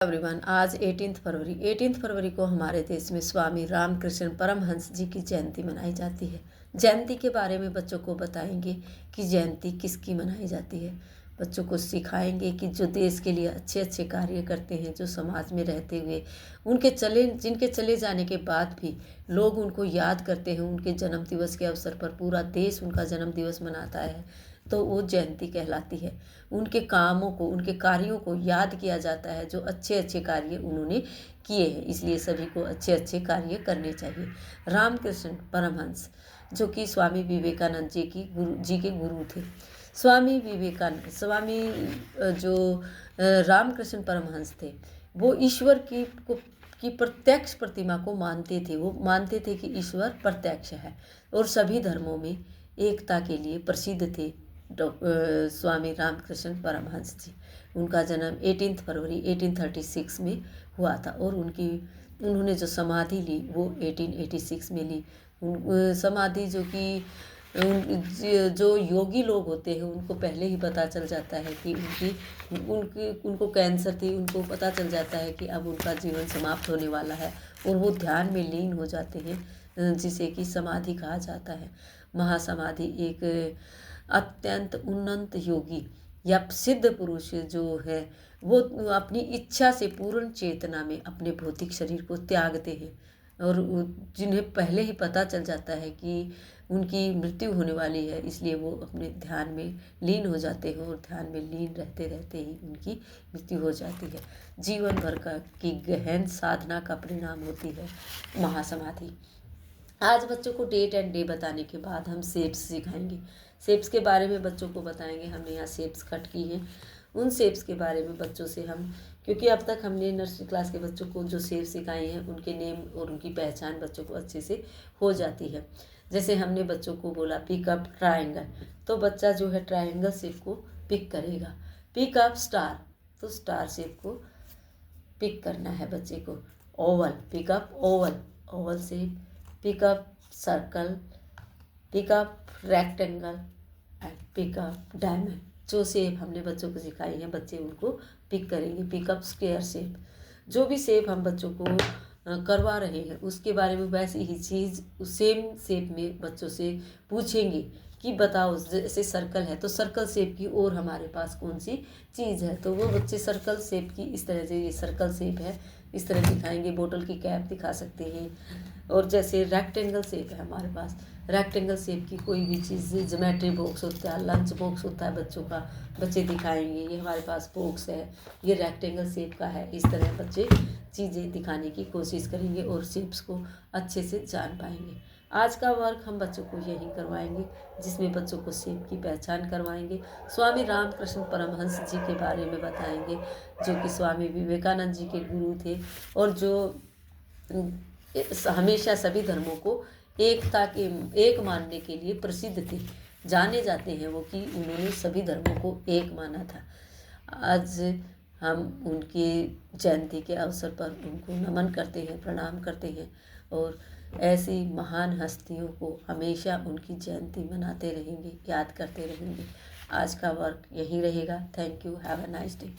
Everyone, आज 18 फरवरी को हमारे देश में स्वामी रामकृष्ण परमहंस जी की जयंती मनाई जाती है। जयंती के बारे में बच्चों को बताएंगे कि जयंती किसकी मनाई जाती है। बच्चों को सिखाएंगे कि जो देश के लिए अच्छे अच्छे कार्य करते हैं, जो समाज में रहते हुए जिनके चले जाने के बाद भी लोग उनको याद करते हैं, उनके जन्म दिवस के अवसर पर पूरा देश उनका जन्म दिवस मनाता है, तो वो जयंती कहलाती है। उनके कामों को, उनके कार्यों को याद किया जाता है, जो अच्छे अच्छे कार्य उन्होंने किए हैं। इसलिए सभी को अच्छे अच्छे कार्य करने चाहिए। रामकृष्ण परमहंस जो कि स्वामी विवेकानंद जी के गुरु थे। स्वामी जो रामकृष्ण परमहंस थे, वो ईश्वर की प्रत्यक्ष प्रतिमा को मानते थे। वो मानते थे कि ईश्वर प्रत्यक्ष है और सभी धर्मों में एकता के लिए प्रसिद्ध थे। स्वामी रामकृष्ण परमहंस जी, उनका जन्म 18 फरवरी 1836 में हुआ था और उन्होंने जो समाधि ली वो 1886 में ली। समाधि जो योगी लोग होते हैं उनको पहले ही पता चल जाता है कि उनको कैंसर थी। उनको पता चल जाता है कि अब उनका जीवन समाप्त होने वाला है और वो ध्यान में लीन हो जाते हैं, जिसे कि समाधि कहा जाता है। महासमाधि एक अत्यंत उन्नत योगी या सिद्ध पुरुष जो है, वो अपनी इच्छा से पूर्ण चेतना में अपने भौतिक शरीर को त्यागते हैं और जिन्हें पहले ही पता चल जाता है कि उनकी मृत्यु होने वाली है, इसलिए वो अपने ध्यान में लीन हो जाते हैं और ध्यान में लीन रहते रहते ही उनकी मृत्यु हो जाती है। जीवन भर की गहन साधना का परिणाम होती है महासमाधि। आज बच्चों को डेट एंड डे बताने के बाद हम शेप्स सिखाएंगे। शेप्स के बारे में बच्चों को बताएंगे। हमने यहाँ शेप्स कट की हैं, उन शेप्स के बारे में बच्चों से क्योंकि अब तक हमने नर्सरी क्लास के बच्चों को जो शेप्स सिखाए हैं, उनके नेम और उनकी पहचान बच्चों को अच्छे से हो जाती है। जैसे हमने बच्चों को बोला पिकअप ट्रायंगल, तो बच्चा जो है ट्रायंगल शेप को पिक करेगा। पिकअप स्टार, तो स्टार शेप को पिक करना है बच्चे को। Oval, pickup Oval shape. Pickup circle, pickup rectangle and pickup diamond. जो शेप हमने बच्चों को सिखाई है, बच्चे उनको पिक करेंगे। पिकअप स्क्वायर शेप, जो भी शेप हम बच्चों को करवा रहे हैं उसके बारे में वैसी ही चीज़ सेम शेप में बच्चों से पूछेंगे कि बताओ, जैसे सर्कल है तो सर्कल शेप की और हमारे पास कौन सी चीज़ है, तो वो बच्चे सर्कल शेप की इस तरह से, ये सर्कल शेप है, इस तरह दिखाएंगे। बोतल की कैप दिखा सकते हैं। और जैसे रेक्टेंगल शेप है हमारे पास, रेक्टेंगल शेप की कोई भी चीज़, ज्योमेट्री बॉक्स होता है, लंच बॉक्स होता है बच्चों का, बच्चे दिखाएंगे ये हमारे पास बॉक्स है, ये रेक्टेंगल शेप का है। इस तरह बच्चे चीज़ें दिखाने की कोशिश करेंगे और शेप्स को अच्छे से जान पाएंगे। आज का वर्क हम बच्चों को यही करवाएंगे, जिसमें बच्चों को शेप की पहचान करवाएंगे। स्वामी रामकृष्ण परमहंस जी के बारे में बताएंगे, जो कि स्वामी विवेकानंद जी के गुरु थे और जो हमेशा सभी धर्मों को एक मानने के लिए प्रसिद्ध थे, जाने जाते हैं वो कि उन्होंने सभी धर्मों को एक माना था। आज हम उनकी जयंती के अवसर पर उनको नमन करते हैं, प्रणाम करते हैं और ऐसी महान हस्तियों को हमेशा उनकी जयंती मनाते रहेंगे, याद करते रहेंगे। आज का वर्क यहीं रहेगा। Thank you, have a nice day.